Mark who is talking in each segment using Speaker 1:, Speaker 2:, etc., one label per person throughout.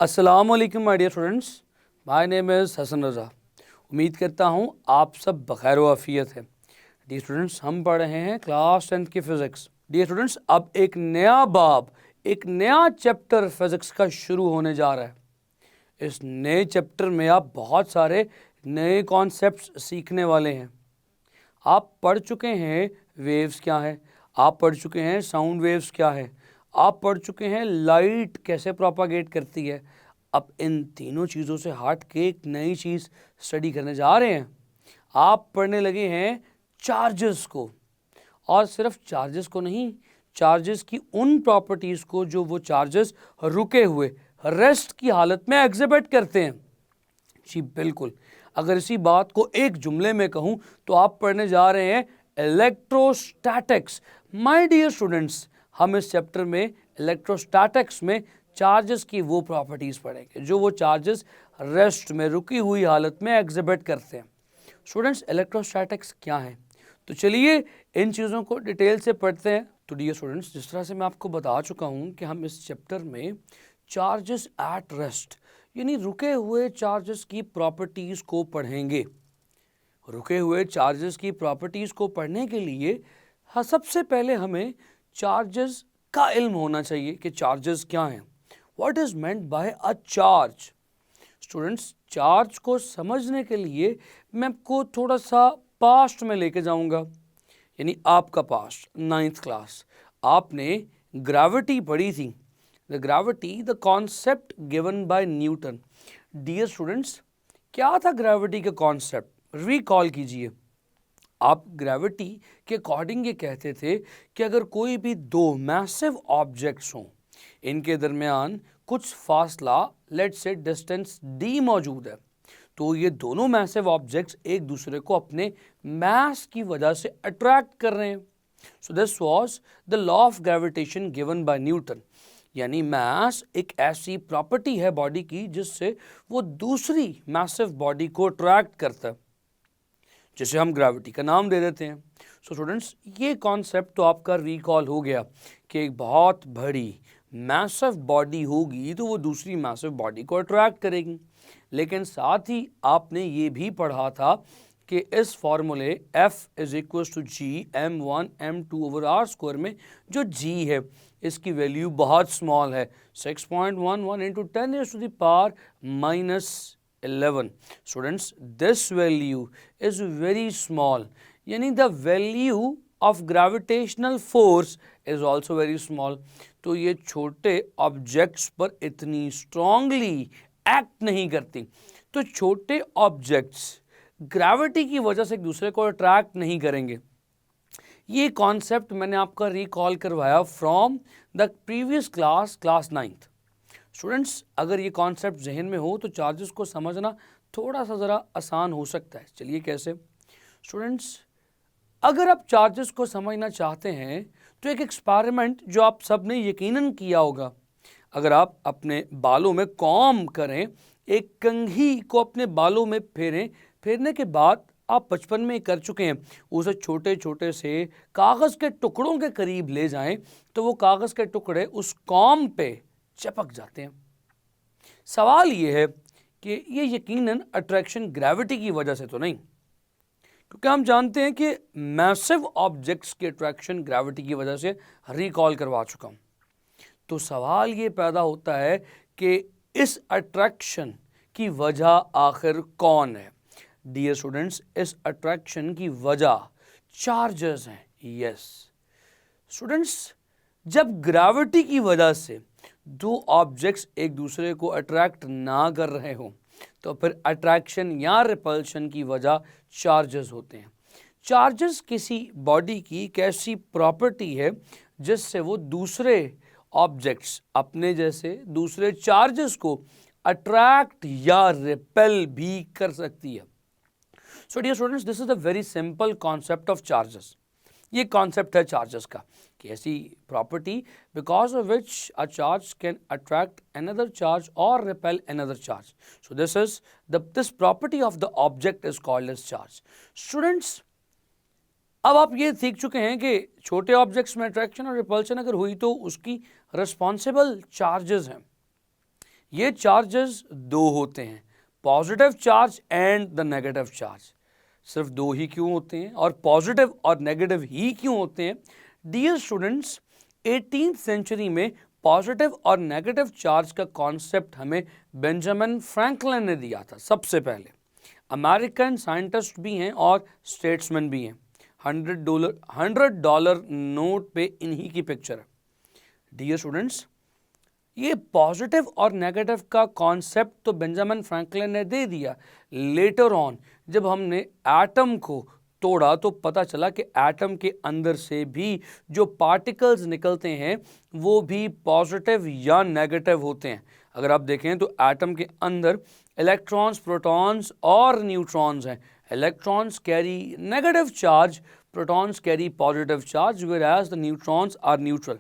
Speaker 1: अस्सलामुअलैकुम my dear students, my name is Hasan Raza. उम्मीद करता हूँ आप सब बखैर व आफियत है। डियर स्टूडेंट्स, हम पढ़ रहे हैं क्लास 10th की फ़िज़िक्स। डियर स्टूडेंट्स, अब एक नया बाब, एक नया चैप्टर फ़िज़िक्स का शुरू होने जा रहा है। इस नए चैप्टर में आप बहुत सारे नए कॉन्सेप्ट्स सीखने वाले हैं। आप पढ़ चुके हैं वेव्स क्या है, आप पढ़ चुके हैं साउंड वेव्स क्या है, आप पढ़ चुके हैं लाइट कैसे प्रोपागेट करती है। अब इन तीनों चीज़ों से हट के एक नई चीज़ स्टडी करने जा रहे हैं। आप पढ़ने लगे हैं चार्जेस को, और सिर्फ चार्जेस को नहीं, चार्जेस की उन प्रॉपर्टीज़ को जो वो चार्जेस रुके हुए रेस्ट की हालत में एग्जिबिट करते हैं। जी बिल्कुल, अगर इसी बात को एक जुमले में कहूं तो आप पढ़ने जा रहे हैं इलेक्ट्रोस्टैटिक्स। माय डियर स्टूडेंट्स, हम इस चैप्टर में इलेक्ट्रोस्टैटिक्स में चार्जेस की वो प्रॉपर्टीज पढ़ेंगे जो वो चार्जेस रेस्ट में रुकी हुई हालत में एग्जिबिट करते हैं। स्टूडेंट्स, इलेक्ट्रोस्टैटिक्स क्या है? तो चलिए इन चीज़ों को डिटेल से पढ़ते हैं। तो डियर स्टूडेंट्स, जिस तरह से मैं आपको बता चुका हूं कि हम इस चैप्टर में चार्जेस एट रेस्ट यानी रुके हुए चार्जेस की प्रॉपर्टीज़ को पढ़ेंगे। रुके हुए चार्जेस की प्रॉपर्टीज़ को पढ़ने के लिए सबसे पहले हमें चार्जेस का इल्म होना चाहिए कि चार्जेस क्या हैं। What is meant by a charge? Students, charge को समझने के लिए मैं आपको थोड़ा सा पास्ट में लेके जाऊंगा, यानी आपका पास्ट 9th क्लास। आपने ग्रेविटी पढ़ी थी, the gravity, the concept given by Newton. Dear students, क्या था ग्रेविटी का कॉन्सेप्ट? रिकॉल कीजिए। आप ग्रेविटी के अकॉर्डिंग ये कहते थे कि अगर कोई भी दो मैसिव ऑब्जेक्ट्स हों, इनके दरमियान कुछ फासला, लेट्स से डिस्टेंस d मौजूद है, तो ये दोनों मैसिव ऑब्जेक्ट्स एक दूसरे को अपने मास की वजह से अट्रैक्ट कर रहे हैं। So this was the law of gravitation given by Newton. यानी मास एक ऐसी प्रॉपर्टी है बॉडी की जिससे वो दूसरी मैसिव बॉडी को अट्रैक्ट करता है, जिसे हम ग्रेविटी का नाम दे देते हैं। सो स्टूडेंट्स, ये कॉन्सेप्ट तो आपका रिकॉल हो गया कि एक बहुत बड़ी मैसिव बॉडी होगी तो वो दूसरी मैसिव बॉडी को अट्रैक्ट करेगी। लेकिन साथ ही आपने ये भी पढ़ा था कि इस फॉर्मूले F is equal to G m1 m2 over R square में जो g है इसकी वैल्यू बहुत स्मॉल है, 6.11 into 10⁻⁻11। Students, this value is very small, यानी the value of gravitational force is also very small. तो ये छोटे ऑब्जेक्ट्स पर इतनी स्ट्रांगली एक्ट नहीं करती। तो छोटे ऑब्जेक्ट्स ग्रेविटी की वजह से एक दूसरे को अट्रैक्ट नहीं करेंगे। ये कॉन्सेप्ट मैंने आपका रिकॉल करवाया from the previous class, class 9th। Students, अगर ये कॉन्सेप्ट जहन में हो तो चार्जेस को समझना थोड़ा सा ज़रा आसान हो सकता है। चलिए कैसे? स्टूडेंट्स, अगर आप चार्जेस को समझना चाहते हैं तो एक एक्सपेरिमेंट जो आप सब ने यकीनन किया होगा, अगर आप अपने बालों में कॉम्ब करें, एक कंघी को अपने बालों में फेरें, फेरने के बाद आप बचपन में कर चुके हैं, उसे छोटे छोटे से कागज़ के टुकड़ों के करीब ले जाएं तो वो कागज़ के टुकड़े उस कॉम्ब पे चिपक जाते हैं। सवाल ये है कि ये यकीनन अट्रैक्शन ग्रेविटी की वजह से तो नहीं, क्योंकि हम जानते हैं कि मैसिव ऑब्जेक्ट्स की अट्रैक्शन ग्रेविटी की वजह से रिकॉल करवा चुका हूं। तो सवाल ये पैदा होता है कि इस अट्रैक्शन की वजह आखिर कौन है? डियर स्टूडेंट्स, इस अट्रैक्शन की वजह चार्जेस हैं। यस स्टूडेंट्स, जब ग्रेविटी की वजह से दो ऑब्जेक्ट्स एक दूसरे को अट्रैक्ट ना कर रहे हों तो फिर अट्रैक्शन या रिपल्शन की वजह चार्जेस होते हैं। चार्जेस किसी बॉडी की एक ऐसी प्रॉपर्टी है जिससे वो दूसरे ऑब्जेक्ट्स, अपने जैसे दूसरे चार्जेस को अट्रैक्ट या रिपेल भी कर सकती है। So dear students, this is the very simple concept of charges. ये कॉन्सेप्ट है चार्जेस का कि ऐसी property because of which a charge can attract another charge और repel another charge. So this is this property of the object is called as charge. Students, अब आप ये सीख चुके हैं कि छोटे ऑब्जेक्ट्स में अट्रैक्शन और रिपल्शन अगर हुई तो उसकी रिस्पॉन्सिबल चार्जेस हैं। ये चार्जेस दो होते हैं, positive charge and the negative charge. सिर्फ दो ही क्यों होते हैं और पॉजिटिव और नेगेटिव ही क्यों होते हैं? डियर स्टूडेंट्स, 18th सेंचुरी में पॉजिटिव और नेगेटिव चार्ज का कॉन्सेप्ट हमें बेंजामिन फ्रैंकलिन ने दिया था सबसे पहले। अमेरिकन साइंटिस्ट भी हैं और स्टेट्समैन भी हैं। $100 नोट पे इन्हीं की पिक्चर है। डियर स्टूडेंट्स, ये पॉजिटिव और नेगेटिव का कॉन्सेप्ट तो बेंजामिन फ्रैंकलिन ने दे दिया। लेटर ऑन जब हमने एटम को तोड़ा तो पता चला कि एटम के अंदर से भी जो पार्टिकल्स निकलते हैं वो भी पॉजिटिव या नेगेटिव होते हैं। अगर आप देखें तो एटम के अंदर इलेक्ट्रॉन्स, प्रोटॉन्स और न्यूट्रॉन्स हैं। Electrons carry negative charge, protons carry positive charge, whereas the neutrons are neutral.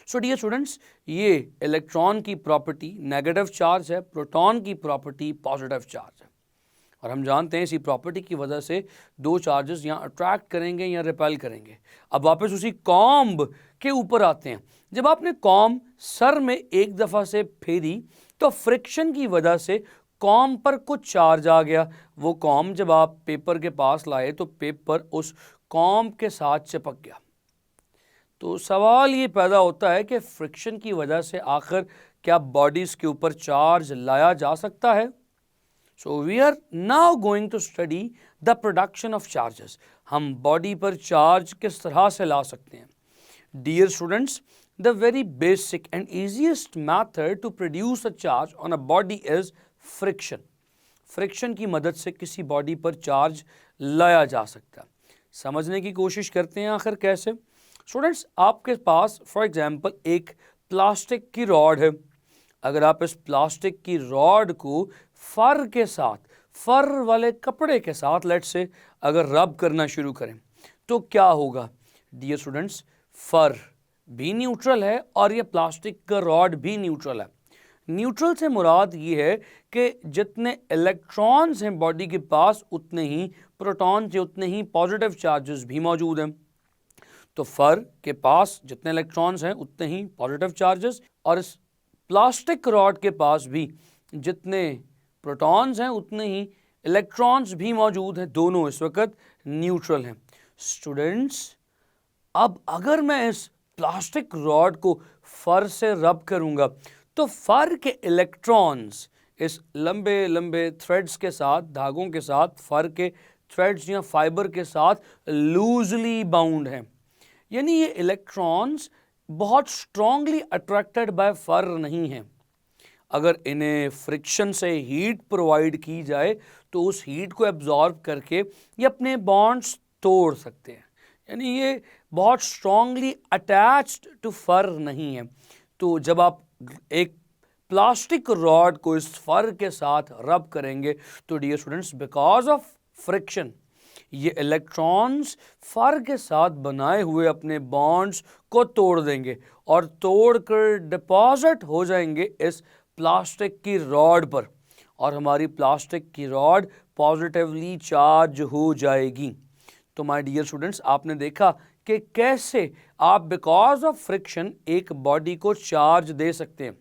Speaker 1: So dear students, ये इलेक्ट्रॉन की प्रॉपर्टी नेगेटिव चार्ज है, प्रोटॉन की प्रॉपर्टी पॉजिटिव चार्ज है। और हम जानते हैं इसी प्रॉपर्टी की वजह से दो चार्जेस यहाँ अट्रैक्ट करेंगे या रिपेल करेंगे। अब वापस उसी कॉम्ब के ऊपर आते हैं। जब आपने कॉम्ब सर में एक दफ़ा से फेरी तो फ्रिक्शन की वजह से कॉम्ब पर कुछ चार्ज आ गया। वो कॉम्ब जब आप पेपर के पास लाए तो पेपर उस कॉम्ब के साथ चिपक गया। तो सवाल ये पैदा होता है कि फ्रिक्शन की वजह से आखिर क्या बॉडीज़ के ऊपर चार्ज लाया जा सकता है? So we are now going to study the production of charges. हम बॉडी पर चार्ज किस तरह से ला सकते हैं? Dear students, the very basic and easiest method to produce a charge on a body is friction. Friction की मदद से किसी बॉडी पर चार्ज लाया जा सकता है। समझने की कोशिश करते हैं आखिर कैसे। स्टूडेंट्स, आपके पास फॉर एग्जांपल एक प्लास्टिक की रॉड है। अगर आप इस प्लास्टिक की रॉड को फर के साथ, फर वाले कपड़े के साथ लेट्स से अगर रब करना शुरू करें तो क्या होगा? डियर स्टूडेंट्स, फर भी न्यूट्रल है और ये प्लास्टिक का रॉड भी न्यूट्रल है। न्यूट्रल से मुराद ये है कि जितने इलेक्ट्रॉन्स हैं बॉडी के पास उतने ही प्रोटॉन्स या उतने ही पॉजिटिव चार्जेस भी मौजूद हैं। तो फर के पास जितने इलेक्ट्रॉन्स हैं उतने ही पॉजिटिव चार्जेस, और इस प्लास्टिक रॉड के पास भी जितने प्रोटॉन्स हैं उतने ही इलेक्ट्रॉन्स भी मौजूद हैं। दोनों इस वक्त न्यूट्रल हैं। स्टूडेंट्स, अब अगर मैं इस प्लास्टिक रॉड को फर से रब करूंगा तो फर के इलेक्ट्रॉन्स इस लंबे लंबे थ्रेड्स के साथ, धागों के साथ, फर के थ्रेड्स या फाइबर के साथ लूजली बाउंड हैं। यानी ये इलेक्ट्रॉन्स बहुत स्ट्रांगली अट्रैक्टेड बाय फर नहीं हैं। अगर इन्हें फ्रिक्शन से हीट प्रोवाइड की जाए तो उस हीट को एब्जॉर्ब करके ये अपने बॉन्ड्स तोड़ सकते हैं। यानी ये बहुत स्ट्रांगली अटैच्ड टू फर नहीं है। तो जब आप एक प्लास्टिक रॉड को इस फर के साथ रब करेंगे तो dear students, because of friction ये इलेक्ट्रॉन्स फर के साथ बनाए हुए अपने बॉन्ड्स को तोड़ देंगे और तोड़कर डिपॉजिट हो जाएंगे इस प्लास्टिक की रॉड पर, और हमारी प्लास्टिक की रॉड पॉजिटिवली चार्ज हो जाएगी। तो माय डियर स्टूडेंट्स, आपने देखा कि कैसे आप बिकॉज ऑफ फ्रिक्शन एक बॉडी को चार्ज दे सकते हैं।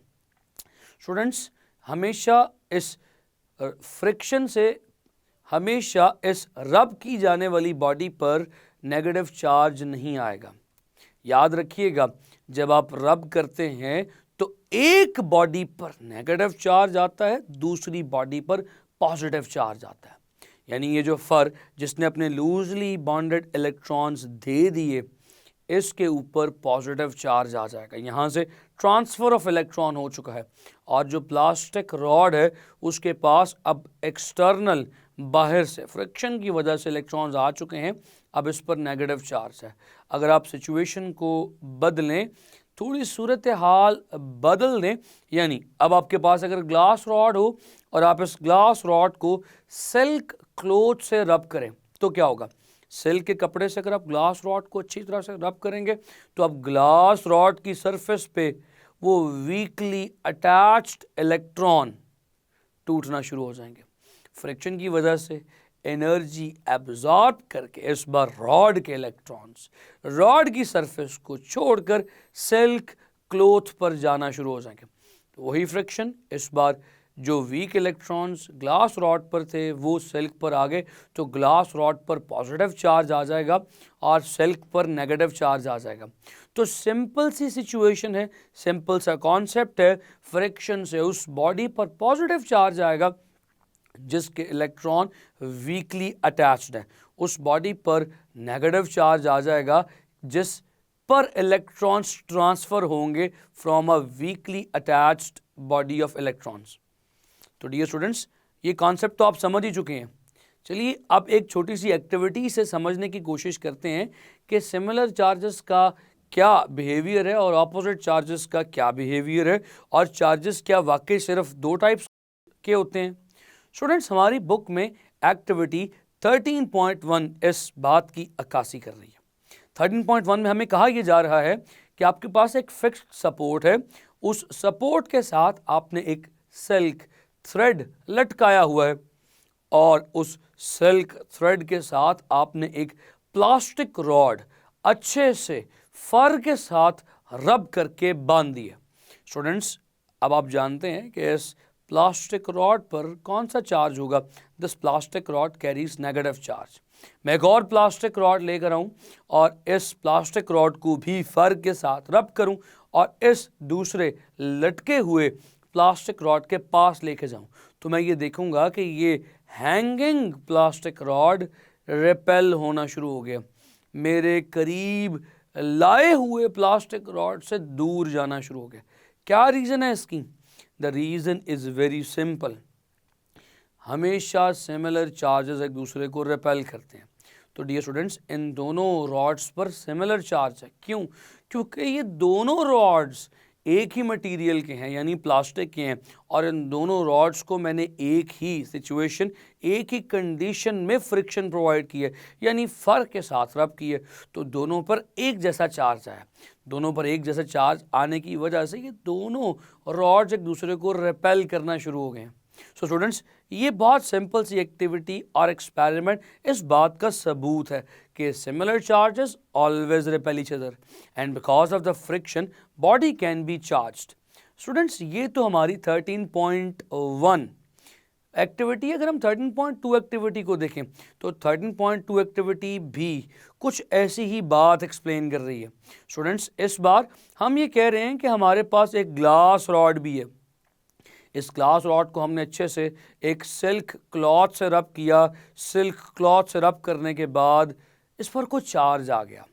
Speaker 1: स्टूडेंट्स, हमेशा इस फ्रिक्शन से हमेशा इस रब की जाने वाली बॉडी पर नेगेटिव चार्ज नहीं आएगा। याद रखिएगा, जब आप रब करते हैं तो एक बॉडी पर नेगेटिव चार्ज आता है, दूसरी बॉडी पर पॉजिटिव चार्ज आता है। यानी ये जो फर जिसने अपने लूजली बॉन्डेड इलेक्ट्रॉन्स दे दिए, इसके ऊपर पॉजिटिव चार्ज आ जाएगा। यहाँ से ट्रांसफ़र ऑफ इलेक्ट्रॉन हो चुका है और जो प्लास्टिक रॉड है उसके पास अब एक्सटर्नल, बाहर से फ्रिक्शन की वजह से इलेक्ट्रॉन्स आ चुके हैं। अब इस पर नेगेटिव चार्ज है। अगर आप सिचुएशन को बदलें, थोड़ी सूरत हाल बदल दें, यानी अब आपके पास अगर ग्लास रॉड हो और आप इस ग्लास रॉड को सिल्क क्लॉथ से रब करें तो क्या होगा? सिल्क के कपड़े से अगर आप ग्लास रॉड को अच्छी तरह से रब करेंगे तो अब ग्लास रॉड की सरफेस पे वो वीकली अटैच्ड इलेक्ट्रॉन टूटना शुरू हो जाएंगे। फ्रिक्शन की वजह से एनर्जी एब्जॉर्ब करके इस बार रॉड के इलेक्ट्रॉन्स रॉड की सरफेस को छोड़कर सिल्क क्लॉथ पर जाना शुरू हो जाएंगे। तो वही फ्रिक्शन, इस बार जो वीक इलेक्ट्रॉन्स ग्लास रॉड पर थे वो सिल्क पर आ गए, तो ग्लास रॉड पर पॉजिटिव चार्ज आ जाएगा और सिल्क पर नेगेटिव चार्ज आ जाएगा। तो सिंपल सी सिचुएशन है, सिंपल सा कॉन्सेप्ट है, फ्रिक्शन से उस बॉडी पर पॉजिटिव चार्ज आएगा जिसके इलेक्ट्रॉन वीकली अटैच्ड है, उस बॉडी पर नेगेटिव चार्ज आ जाएगा जिस पर इलेक्ट्रॉन्स ट्रांसफर होंगे from a weekly attached body of electrons. तो डियर स्टूडेंट्स, ये कॉन्सेप्ट तो आप समझ ही चुके हैं। चलिए अब एक छोटी सी एक्टिविटी से समझने की कोशिश करते हैं कि सिमिलर चार्जेस का क्या बिहेवियर है और ऑपोजिट चार्जेस का क्या बिहेवियर है, और चार्जेस क्या वाकई सिर्फ दो टाइप्स के होते हैं। स्टूडेंट्स, हमारी बुक में एक्टिविटी 13.1 इस बात की अक्कासी कर रही है। 13.1 में हमें कहा यह जा रहा है कि आपके पास एक फिक्स्ड सपोर्ट है, उस सपोर्ट के साथ आपने एक सिल्क थ्रेड लटकाया हुआ है और उस सिल्क थ्रेड के साथ आपने एक प्लास्टिक रॉड अच्छे से फर के साथ रब करके बांध दी है। स्टूडेंट्स, अब आप जानते हैं कि इस प्लास्टिक रॉड पर कौन सा चार्ज होगा। This plastic rod carries negative charge. मैं एक और प्लास्टिक रॉड लेकर आऊं और इस प्लास्टिक रॉड को भी फर के साथ रब करूं और इस दूसरे लटके हुए प्लास्टिक रॉड के पास लेके जाऊं, तो मैं ये देखूंगा कि ये हैंगिंग प्लास्टिक रॉड रिपेल होना शुरू हो गया, मेरे करीब लाए हुए प्लास्टिक रॉड से दूर जाना शुरू हो गया। क्या रीज़न है इसकी? The reason is very simple. हमेशा सिमिलर चार्जेस एक दूसरे को रिपेल करते हैं। तो डियर स्टूडेंट्स, इन दोनों रॉड्स पर सिमिलर चार्ज है। क्यों? क्योंकि ये दोनों रॉड्स एक ही मटेरियल के हैं, यानी प्लास्टिक के हैं, और इन दोनों रॉड्स को मैंने एक ही सिचुएशन, एक ही कंडीशन में फ्रिक्शन प्रोवाइड की है, यानी फर के साथ रब की है, तो दोनों पर एक जैसा चार्ज आया। दोनों पर एक जैसा चार्ज आने की वजह से ये दोनों रॉड्स एक दूसरे को रिपेल करना शुरू हो गए हैं। सो स्टूडेंट्स, ये बहुत सिंपल सी एक्टिविटी और एक्सपेरिमेंट इस बात का सबूत है कि similar charges always repel each other and because of the friction body can be charged. Students, ये तो हमारी 13.1 एक्टिविटी। अगर हम 13.2 एक्टिविटी को देखें तो 13.2 एक्टिविटी भी कुछ ऐसी ही बात एक्सप्लेन कर रही है। स्टूडेंट्स, इस बार हम ये कह रहे हैं कि हमारे पास एक ग्लास रॉड भी है। इस ग्लास रॉड को हमने अच्छे से एक सिल्क क्लॉथ से रब किया। सिल्क क्लॉथ से रब करने के बाद इस पर कुछ चार्ज आ गया,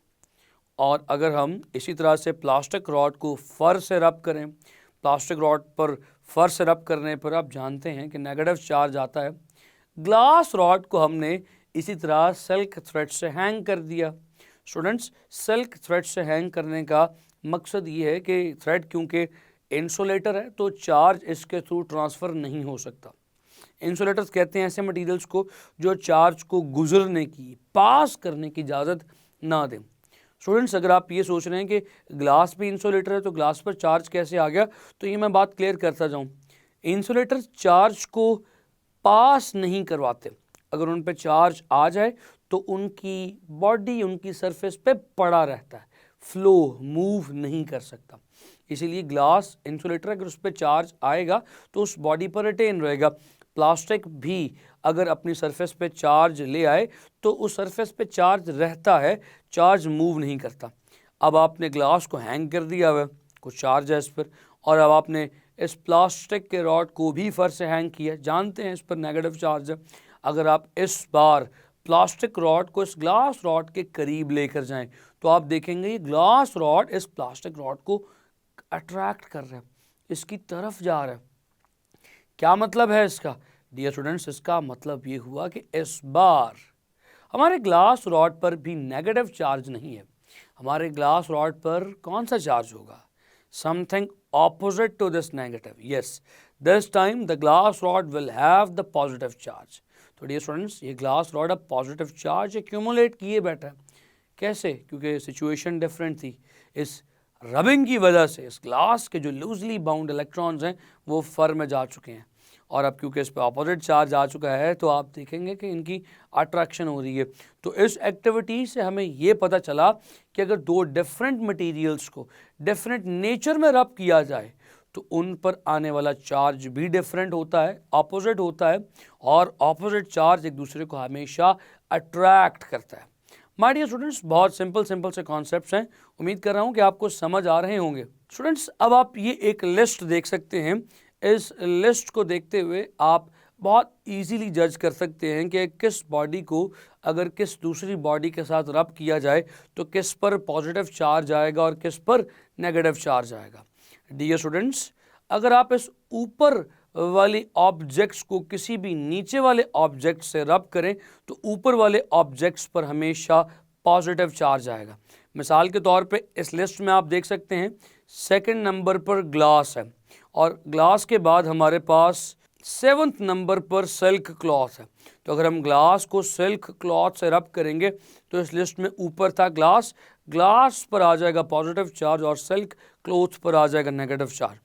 Speaker 1: और अगर हम इसी तरह से प्लास्टिक रॉड को फर से रब करें, प्लास्टिक रॉड पर फर से रब करने पर आप जानते हैं कि नेगेटिव चार्ज आता है। ग्लास रॉड को हमने इसी तरह सिल्क थ्रेड से हैंग कर दिया। स्टूडेंट्स, सिल्क थ्रेड से हैंग करने का मकसद ये है कि थ्रेड क्योंकि इंसुलेटर है तो चार्ज इसके थ्रू ट्रांसफ़र नहीं हो सकता। इंसुलेटर्स कहते हैं ऐसे मटेरियल्स को जो चार्ज को गुजरने की, पास करने की इजाज़त ना दें। स्टूडेंट्स, अगर आप ये सोच रहे हैं कि ग्लास भी इंसुलेटर है तो ग्लास पर चार्ज कैसे आ गया, तो ये मैं बात क्लियर करता जाऊँ। इंसुलेटर चार्ज को पास नहीं करवाते। अगर उन पर चार्ज आ जाए तो उनकी बॉडी उनकी सरफेस पे पड़ा रहता है, फ्लो मूव नहीं कर सकता। इसीलिए ग्लास इंसुलेटर, अगर उस पर चार्ज आएगा तो उस बॉडी पर रिटेन रहेगा। प्लास्टिक भी अगर अपनी सरफेस पे चार्ज ले आए तो उस सरफेस पे चार्ज रहता है, चार्ज मूव नहीं करता। अब आपने ग्लास को हैंग कर दिया हुआ, कुछ चार्ज है इस पर, और अब आपने इस प्लास्टिक के रॉड को भी फर से हैंग किया, जानते हैं इस पर नेगेटिव चार्ज है। अगर आप इस बार प्लास्टिक रॉड को इस ग्लास रॉड के करीब लेकर जाएं तो आप देखेंगे ये ग्लास रॉड इस प्लास्टिक रॉड को अट्रैक्ट कर रहा है, इसकी तरफ जा रहा है। क्या मतलब है इसका? डियर स्टूडेंट्स, इसका मतलब ये हुआ कि इस बार हमारे ग्लास रॉड पर भी नेगेटिव चार्ज नहीं है। हमारे ग्लास रॉड पर कौन सा चार्ज होगा? Something opposite to this negative. Yes, this time the glass rod will have the positive charge. तो डियर स्टूडेंट्स, ये ग्लास रॉड अब पॉजिटिव चार्ज एक्यूमुलेट किए बैठा है। कैसे? क्योंकि सिचुएशन डिफरेंट थी। इस रबिंग की वजह से इस ग्लास के जो लूजली बाउंड इलेक्ट्रॉन्स हैं वो फर में जा चुके हैं, और अब क्योंकि इस पर अपोजिट चार्ज आ चुका है तो आप देखेंगे कि इनकी अट्रैक्शन हो रही है। तो इस एक्टिविटी से हमें ये पता चला कि अगर दो डिफरेंट मटेरियल्स को डिफरेंट नेचर में रब किया जाए तो उन पर आने वाला चार्ज भी डिफरेंट होता है, ऑपोजिट होता है, और ऑपोजिट चार्ज एक दूसरे को हमेशा अट्रैक्ट करता है। माय डियर स्टूडेंट्स, बहुत सिंपल से कॉन्सेप्ट्स हैं, उम्मीद कर रहा हूँ कि आपको समझ आ रहे होंगे। स्टूडेंट्स, अब आप ये एक लिस्ट देख सकते हैं। इस लिस्ट को देखते हुए आप बहुत इजीली जज कर सकते हैं कि किस बॉडी को अगर किस दूसरी बॉडी के साथ रब किया जाए तो किस पर पॉजिटिव चार्ज आएगा और किस पर नेगेटिव चार्ज आएगा। डियर स्टूडेंट्स, अगर आप इस ऊपर वाली ऑब्जेक्ट्स को किसी भी नीचे वाले ऑब्जेक्ट से रब करें तो ऊपर वाले ऑब्जेक्ट्स पर हमेशा पॉजिटिव चार्ज आएगा। मिसाल के तौर पे इस लिस्ट में आप देख सकते हैं सेकंड नंबर पर ग्लास है और ग्लास के बाद हमारे पास 7th नंबर पर सिल्क क्लॉथ है। तो अगर हम ग्लास को सिल्क क्लॉथ से रब करेंगे तो इस लिस्ट में ऊपर था ग्लास, ग्लास पर आ जाएगा पॉजिटिव चार्ज और सिल्क क्लॉथ पर आ जाएगा नेगेटिव चार्ज।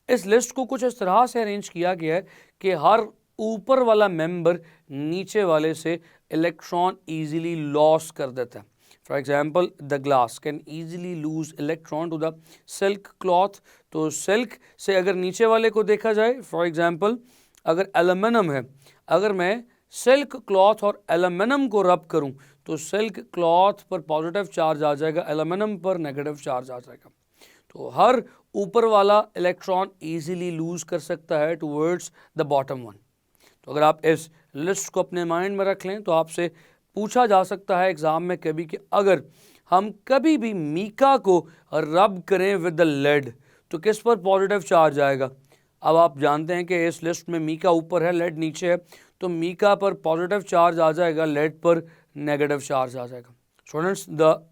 Speaker 1: इस लिस्ट को कुछ इस तरह से अरेंज किया गया है कि हर ऊपर वाला मेंबर नीचे वाले से इलेक्ट्रॉन इजीली लॉस कर देता है। For example, the glass can easily lose electron to the silk cloth. तो सिल्क से अगर नीचे वाले को देखा जाए, फॉर एग्जाम्पल अगर एल्यूमिनियम है, अगर मैं सिल्क क्लॉथ और एल्यूमिनियम को रब करूं तो सिल्क क्लॉथ पर पॉजिटिव चार्ज आ जाएगा, एल्यूमिनियम पर नेगेटिव चार्ज आ जाएगा। तो हर ऊपर वाला इलेक्ट्रॉन इजीली लूज कर सकता है टुवर्ड्स द बॉटम वन। तो अगर आप इस लिस्ट को अपने माइंड में रख लें तो आपसे पूछा जा सकता है एग्जाम में कभी कि अगर हम कभी भी मीका को रब करें विद द लेड तो किस पर पॉजिटिव चार्ज आएगा। अब आप जानते हैं कि इस लिस्ट में मीका ऊपर है, लेड नीचे है, तो मीका पर पॉजिटिव चार्ज आ जाएगा, लेड पर नेगेटिव चार्ज आ जाएगा। Students, the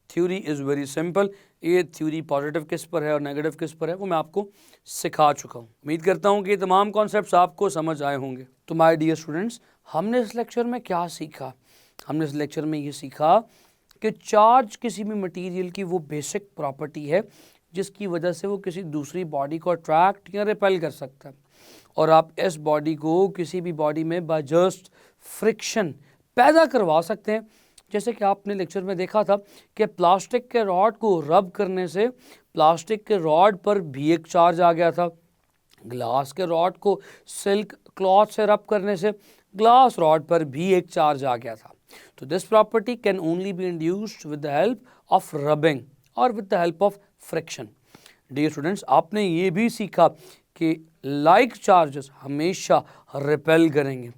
Speaker 1: theory is very simple. ये थ्योरी पॉजिटिव किस पर है और नेगेटिव किस पर है वो मैं आपको सिखा चुका हूँ। उम्मीद करता हूँ कि ये तमाम कॉन्सेप्ट्स आपको समझ आए होंगे। तो माय डियर स्टूडेंट्स, हमने इस लेक्चर में क्या सीखा? हमने इस लेक्चर में ये सीखा कि चार्ज किसी भी मटेरियल की वो बेसिक प्रॉपर्टी है जिसकी वजह से वो किसी दूसरी बॉडी को अट्रैक्ट या रिपेल कर सकता है, और आप इस बॉडी को किसी भी बॉडी में बाय जस्ट फ्रिक्शन पैदा करवा सकते हैं। जैसे कि आपने लेक्चर में देखा था कि प्लास्टिक के रॉड को रब करने से प्लास्टिक के रॉड पर भी एक चार्ज आ गया था, ग्लास के रॉड को सिल्क क्लॉथ से रब करने से ग्लास रॉड पर भी एक चार्ज आ गया था। तो this property can only be induced with the help of rubbing और with the help of friction. Dear students, आपने ये भी सीखा कि लाइक चार्जेस हमेशा रिपेल करेंगे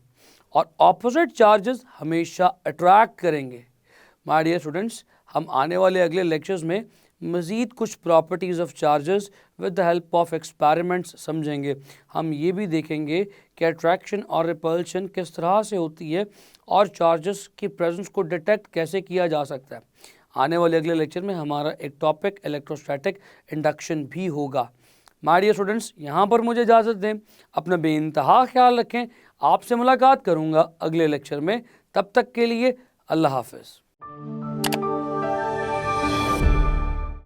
Speaker 1: और ऑपोजिट चार्जेस हमेशा अट्रैक्ट करेंगे। माय डियर स्टूडेंट्स, हम आने वाले अगले लेक्चर्स में मज़ीद कुछ properties of charges with the help of experiments समझेंगे। हम ये भी देखेंगे कि अट्रैक्शन और रिपल्शन किस तरह से होती है और चार्जेस की प्रेजेंस को डिटेक्ट कैसे किया जा सकता है। आने वाले अगले लेक्चर में हमारा एक टॉपिक इलेक्ट्रोस्टैटिक इंडक्शन भी होगा। माय डियर स्टूडेंट्स, यहाँ पर मुझे इजाज़त दें, अपना बेइंतहा ख्याल रखें। आपसे मुलाकात करूँगा अगले लेक्चर में, तब तक के लिए अल्लाह हाफ़िज़।